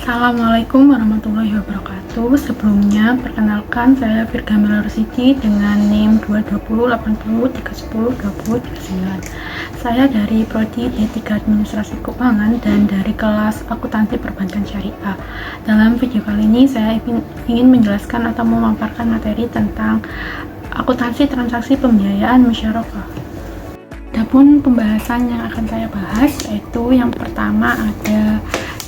Assalamualaikum warahmatullahi wabarakatuh. Sebelumnya, perkenalkan saya Virga Melarsiti dengan NIM 2208030102039. Saya dari Prodi D3 Administrasi Keuangan dan dari kelas Akuntansi Perbankan Syariah. Dalam video kali ini, saya ingin menjelaskan atau memaparkan materi tentang akuntansi transaksi pembiayaan musyarakah. Adapun pembahasan yang akan saya bahas yaitu yang pertama ada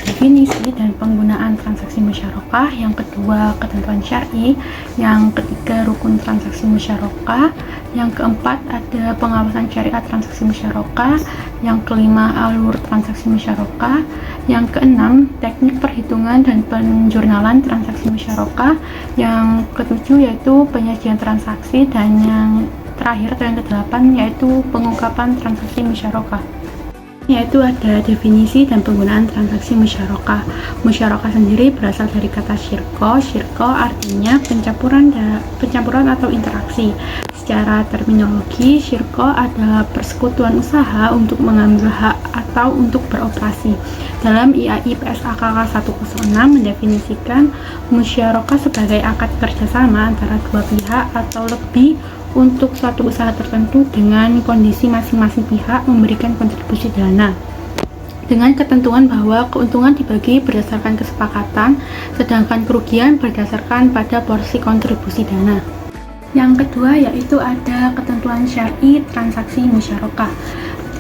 definisi dan penggunaan transaksi musyarakah, yang kedua ketentuan syar'i, yang ketiga rukun transaksi musyarakah, yang keempat ada pengawasan syariat transaksi musyarakah, yang kelima alur transaksi musyarakah, yang keenam teknik perhitungan dan penjurnalan transaksi musyarakah, yang ketujuh yaitu penyajian transaksi, dan yang terakhir atau yang kedelapan yaitu pengungkapan transaksi musyarakah. Yaitu ada definisi dan penggunaan transaksi musyarakah. Musyarakah sendiri berasal dari kata syirko. Syirko artinya pencampuran atau interaksi. Secara terminologi, syirko adalah persekutuan usaha untuk mengambil hak atau untuk beroperasi. Dalam IAI PSAKK 106 mendefinisikan musyarakah sebagai akad kerjasama antara dua pihak atau lebih untuk suatu usaha tertentu dengan kondisi masing-masing pihak memberikan kontribusi dana dengan ketentuan bahwa keuntungan dibagi berdasarkan kesepakatan, sedangkan kerugian berdasarkan pada porsi kontribusi dana. Yang kedua yaitu ada ketentuan syar'i transaksi musyarakah.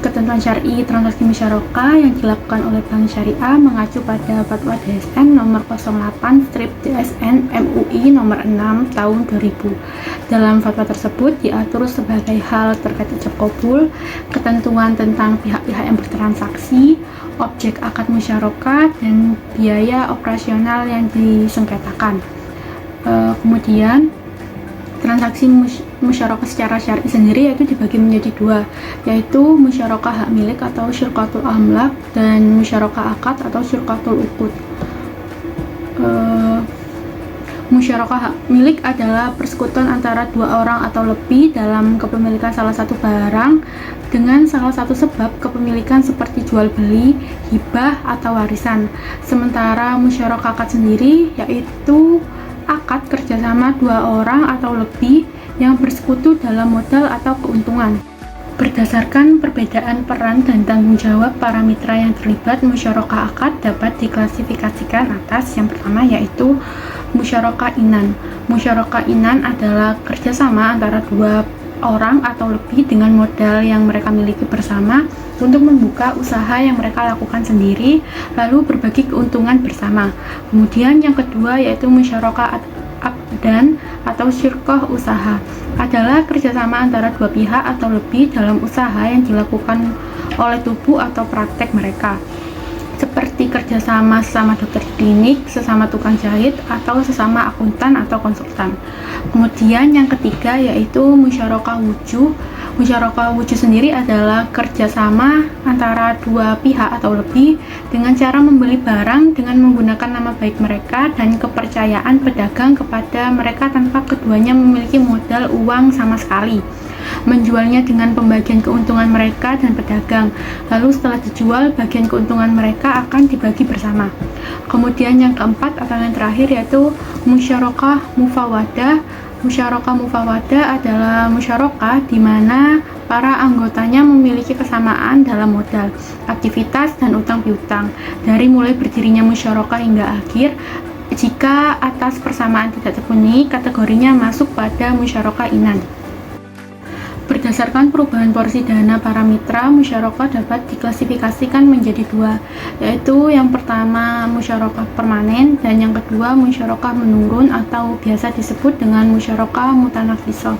Ketentuan syar'i transaksi musyarakah yang dilakukan oleh Bank Syariah mengacu pada Fatwa DSN nomor 08/DSN MUI nomor 6 tahun 2000. Dalam fatwa tersebut diatur sebagai hal terkait ijab qabul, ketentuan tentang pihak-pihak yang bertransaksi, objek akad musyarakah, dan biaya operasional yang disengketakan. Kemudian transaksi musyarakah secara syar'i sendiri yaitu dibagi menjadi dua, yaitu musyarakah hak milik atau syirkatul amlak dan musyarakah akad atau syirkatul uqud. Musyarakah hak milik adalah persekutuan antara dua orang atau lebih dalam kepemilikan salah satu barang dengan salah satu sebab kepemilikan seperti jual beli, hibah, atau warisan. Sementara musyarakah akad sendiri yaitu akad kerjasama dua orang atau lebih yang bersekutu dalam modal atau keuntungan. Berdasarkan perbedaan peran dan tanggung jawab para mitra yang terlibat, musyarakah akad dapat diklasifikasikan atas. Yang pertama yaitu musyarakah inan. Musyarakah inan adalah kerjasama antara dua orang atau lebih dengan modal yang mereka miliki bersama untuk membuka usaha yang mereka lakukan sendiri, lalu berbagi keuntungan bersama. Kemudian yang kedua yaitu musyarakah abdan atau syirkoh usaha, adalah kerjasama antara dua pihak atau lebih dalam usaha yang dilakukan oleh tubuh atau praktek mereka, seperti kerjasama sesama dokter klinik, sesama tukang jahit, atau sesama akuntan atau konsultan. Kemudian yang ketiga yaitu musyarakah wujuh. Musyarakah wujuh sendiri adalah kerjasama antara dua pihak atau lebih dengan cara membeli barang dengan menggunakan nama baik mereka dan kepercayaan pedagang kepada mereka tanpa keduanya memiliki modal uang sama sekali, menjualnya dengan pembagian keuntungan mereka dan pedagang, lalu setelah dijual bagian keuntungan mereka akan dibagi bersama. Kemudian yang keempat atau yang terakhir yaitu musyarakah mufawadah. Musyarakah mufawadah adalah musyarakah di mana para anggotanya memiliki kesamaan dalam modal, aktivitas, dan utang piutang. Dari mulai berdirinya musyarakah hingga akhir, jika atas persamaan tidak terpenuhi, kategorinya masuk pada musyarakah inan. Berdasarkan perubahan porsi dana para mitra, musyarakah dapat diklasifikasikan menjadi dua, yaitu yang pertama musyarakah permanen dan yang kedua musyarakah menurun atau biasa disebut dengan musyarakah mutanafisah.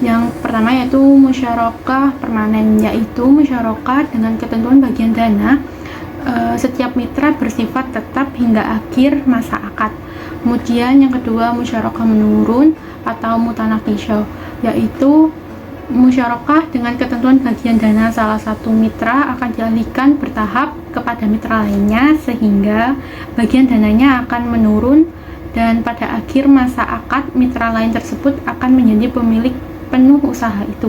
Yang pertama yaitu musyarakah permanen, yaitu musyarakah dengan ketentuan bagian dana setiap mitra bersifat tetap hingga akhir masa akad. Kemudian yang kedua musyarakah menurun atau mutanafisah, yaitu musyarakah dengan ketentuan bagian dana salah satu mitra akan dialihkan bertahap kepada mitra lainnya sehingga bagian dananya akan menurun dan pada akhir masa akad mitra lain tersebut akan menjadi pemilik penuh usaha itu.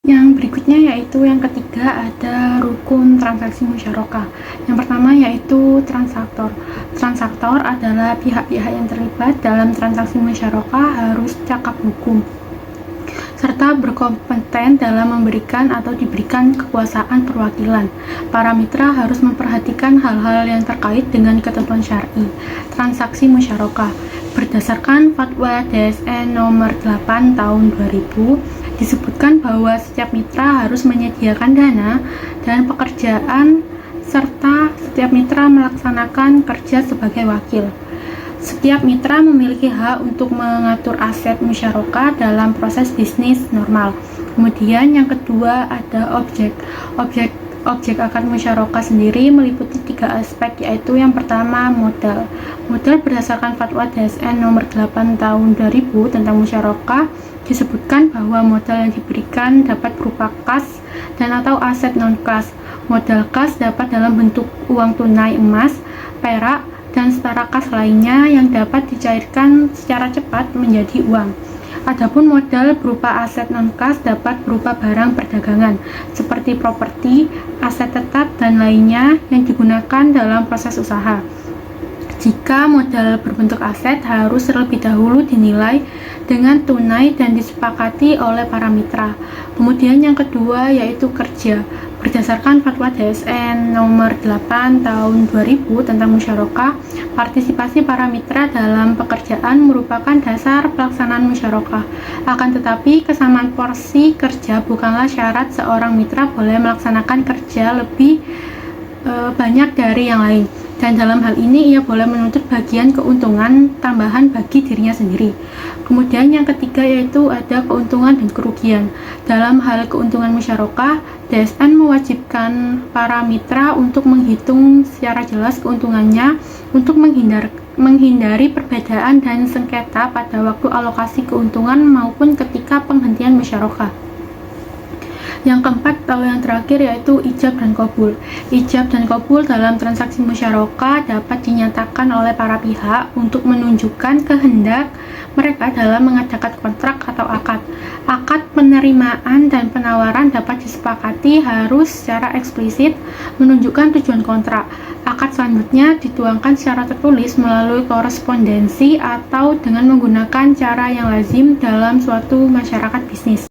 Yang berikutnya yaitu yang ketiga ada rukun transaksi musyarakah. Yang pertama yaitu transaktor. Transaktor faktor adalah pihak-pihak yang terlibat dalam transaksi musyarakah harus cakap hukum serta berkompeten dalam memberikan atau diberikan kekuasaan perwakilan. Para mitra harus memperhatikan hal-hal yang terkait dengan ketentuan syar'i transaksi musyarakah. Berdasarkan Fatwa DSN nomor 8 tahun 2000, disebutkan bahwa setiap mitra harus menyediakan dana dan pekerjaan serta setiap mitra melaksanakan kerja sebagai wakil. Setiap mitra memiliki hak untuk mengatur aset musyarakah dalam proses bisnis normal. Kemudian yang kedua ada objek akad musyarakah sendiri meliputi 3 aspek, yaitu yang pertama modal. Modal berdasarkan Fatwa DSN nomor 8 tahun 2000 tentang musyarakah disebutkan bahwa modal yang diberikan dapat berupa kas dan atau aset non-kas. Modal kas dapat dalam bentuk uang tunai emas, perak, dan setara kas lainnya yang dapat dicairkan secara cepat menjadi uang. Adapun modal berupa aset non-kas dapat berupa barang perdagangan seperti properti, aset tetap, dan lainnya yang digunakan dalam proses usaha. Jika modal berbentuk aset harus terlebih dahulu dinilai dengan tunai dan disepakati oleh para mitra. Kemudian yang kedua yaitu kerja. Berdasarkan Fatwa DSN nomor 8 tahun 2000 tentang musyarakah, partisipasi para mitra dalam pekerjaan merupakan dasar pelaksanaan musyarakah. Akan tetapi, kesamaan porsi kerja bukanlah syarat seorang mitra boleh melaksanakan kerja lebih banyak dari yang lain. Dan dalam hal ini ia boleh menuntut bagian keuntungan tambahan bagi dirinya sendiri. Kemudian yang ketiga yaitu ada keuntungan dan kerugian. Dalam hal keuntungan musyarakah, DSN mewajibkan para mitra untuk menghitung secara jelas keuntungannya untuk menghindari perbedaan dan sengketa pada waktu alokasi keuntungan maupun ketika penghentian musyarakah. Yang keempat atau yang terakhir yaitu ijab dan qabul. Ijab dan qabul dalam transaksi musyarakah dapat dinyatakan oleh para pihak untuk menunjukkan kehendak mereka dalam mengadakan kontrak atau akad. Akad penerimaan dan penawaran dapat disepakati harus secara eksplisit menunjukkan tujuan kontrak. Akad selanjutnya dituangkan secara tertulis melalui korespondensi atau dengan menggunakan cara yang lazim dalam suatu masyarakat bisnis.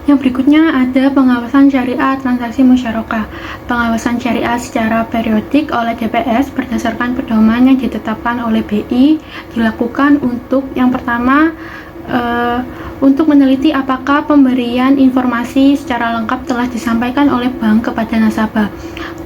Yang berikutnya ada pengawasan syariah transaksi musyarakah. Pengawasan syariah secara periodik oleh DPS berdasarkan pedoman yang ditetapkan oleh BI dilakukan untuk yang pertama untuk meneliti apakah pemberian informasi secara lengkap telah disampaikan oleh bank kepada nasabah,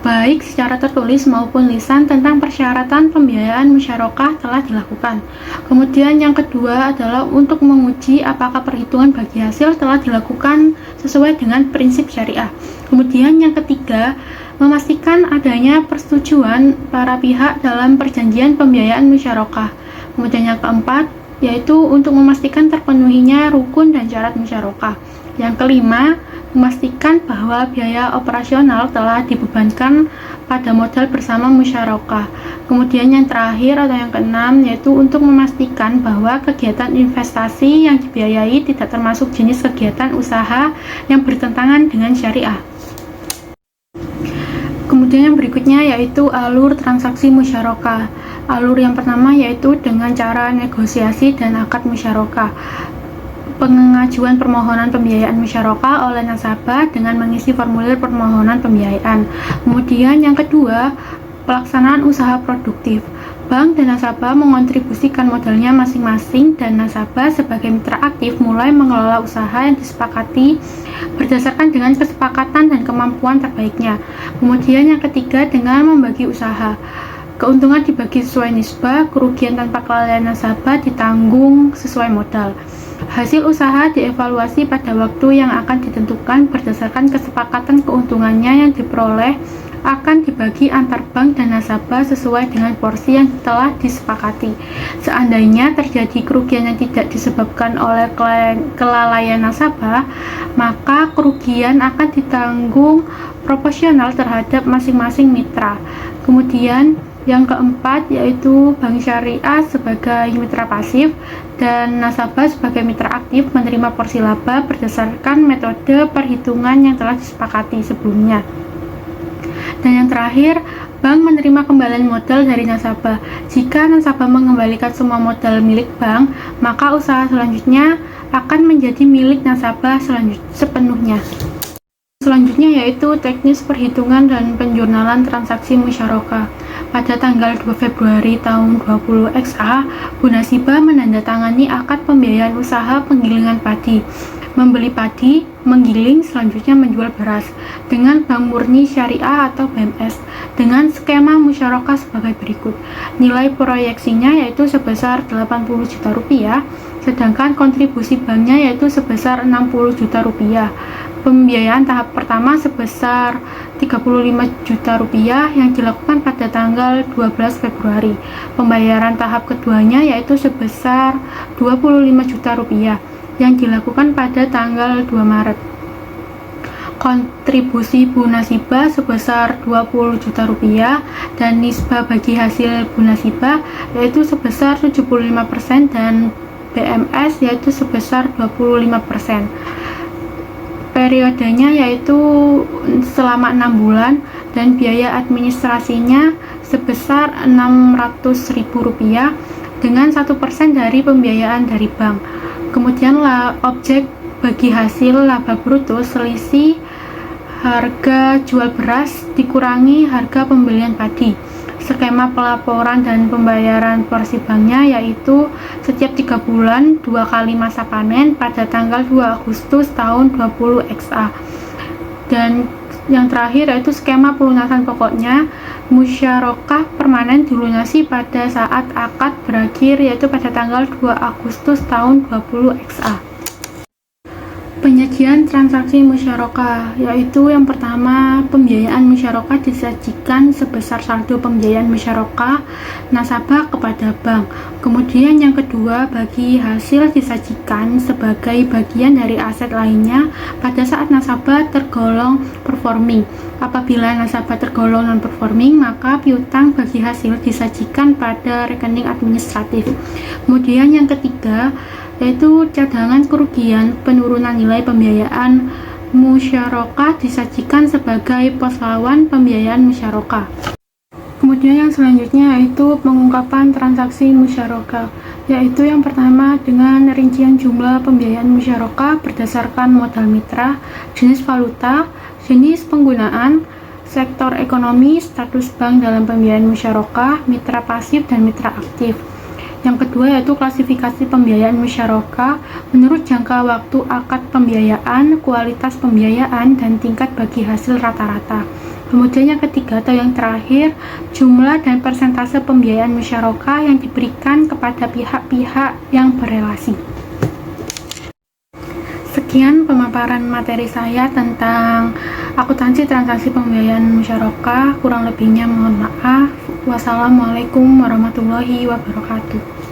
baik secara tertulis maupun lisan tentang persyaratan pembiayaan musyarakah telah dilakukan. Kemudian yang kedua adalah untuk menguji apakah perhitungan bagi hasil telah dilakukan sesuai dengan prinsip syariah. Kemudian yang ketiga, memastikan adanya persetujuan para pihak dalam perjanjian pembiayaan musyarakah. Kemudian yang keempat, yaitu untuk memastikan terpenuhinya rukun dan syarat musyarakah. Yang kelima, memastikan bahwa biaya operasional telah dibebankan pada modal bersama musyarakah. Kemudian yang terakhir atau yang keenam yaitu untuk memastikan bahwa kegiatan investasi yang dibiayai tidak termasuk jenis kegiatan usaha yang bertentangan dengan syariah. Kemudian yang berikutnya yaitu alur transaksi musyarakah. Alur yang pertama yaitu dengan cara negosiasi dan akad musyarakah. Pengajuan permohonan pembiayaan musyarakah oleh nasabah dengan mengisi formulir permohonan pembiayaan. Kemudian yang kedua, pelaksanaan usaha produktif. Bank dan nasabah mengontribusikan modalnya masing-masing dan nasabah sebagai mitra aktif mulai mengelola usaha yang disepakati berdasarkan dengan kesepakatan dan kemampuan terbaiknya. Kemudian yang ketiga dengan membagi usaha. Keuntungan dibagi sesuai nisbah, kerugian tanpa kelalaian nasabah ditanggung sesuai modal. Hasil usaha dievaluasi pada waktu yang akan ditentukan berdasarkan kesepakatan keuntungannya yang diperoleh akan dibagi antar bank dan nasabah sesuai dengan porsi yang telah disepakati. Seandainya terjadi kerugian yang tidak disebabkan oleh kelalaian nasabah, maka kerugian akan ditanggung proporsional terhadap masing-masing mitra. Kemudian yang keempat yaitu bank syariah sebagai mitra pasif dan nasabah sebagai mitra aktif menerima porsi laba berdasarkan metode perhitungan yang telah disepakati sebelumnya. Dan yang terakhir, Bank menerima kembalian modal dari nasabah. Jika nasabah mengembalikan semua modal milik bank, maka usaha selanjutnya akan menjadi milik nasabah sepenuhnya. Selanjutnya yaitu teknis perhitungan dan penjurnalan transaksi musyarakah. Pada tanggal 2 Februari tahun 20 XA, Bu Nasibah menandatangani akad pembiayaan usaha penggilingan padi, membeli padi, menggiling, selanjutnya menjual beras dengan Bank Murni Syariah atau BMS dengan skema musyarakah sebagai berikut. Nilai proyeksinya yaitu sebesar 80 juta rupiah, sedangkan kontribusi banknya yaitu sebesar 60 juta rupiah. Pembiayaan tahap pertama sebesar 35 juta rupiah yang dilakukan pada tanggal 12 Februari. Pembayaran tahap keduanya yaitu sebesar 25 juta rupiah yang dilakukan pada tanggal 2 Maret. Kontribusi Bu Nasibah sebesar 20 juta rupiah dan nisbah bagi hasil Bu Nasibah yaitu sebesar 75% dan BMS yaitu sebesar 25%. Periodenya yaitu selama 6 bulan dan biaya administrasinya sebesar Rp600.000 dengan 1% dari pembiayaan dari bank. Kemudian objek bagi hasil laba bruto selisih harga jual beras dikurangi harga pembelian padi. Skema pelaporan dan pembayaran porsi banknya yaitu setiap 3 bulan 2 kali masa panen pada tanggal 2 Agustus tahun 20 XA. Dan yang terakhir yaitu skema pelunasan pokoknya musyarakah permanen dilunasi pada saat akad berakhir yaitu pada tanggal 2 Agustus tahun 20 XA. Penyajian transaksi musyarakah yaitu yang pertama, pembiayaan musyarakah disajikan sebesar saldo pembiayaan musyarakah nasabah kepada bank. Kemudian yang kedua, bagi hasil disajikan sebagai bagian dari aset lainnya pada saat nasabah tergolong performing. Apabila nasabah tergolong non-performing, maka piutang bagi hasil disajikan pada rekening administratif. Kemudian yang ketiga, yaitu cadangan kerugian penurunan nilai pembiayaan musyarakah disajikan sebagai pos lawan pembiayaan musyarakah. Kemudian yang selanjutnya yaitu pengungkapan transaksi musyarakah, yaitu yang pertama dengan rincian jumlah pembiayaan musyarakah berdasarkan modal mitra, jenis valuta, jenis penggunaan, sektor ekonomi, status bank dalam pembiayaan musyarakah, mitra pasif dan mitra aktif. Yang kedua yaitu klasifikasi pembiayaan musyarakah menurut jangka waktu akad pembiayaan, kualitas pembiayaan, dan tingkat bagi hasil rata-rata. Kemudian yang ketiga atau yang terakhir, jumlah dan persentase pembiayaan musyarakah yang diberikan kepada pihak-pihak yang berelasi. Sekian pemaparan materi saya tentang akuntansi transaksi pembiayaan musyarakah. Kurang lebihnya mohon maaf. Wassalamualaikum warahmatullahi wabarakatuh.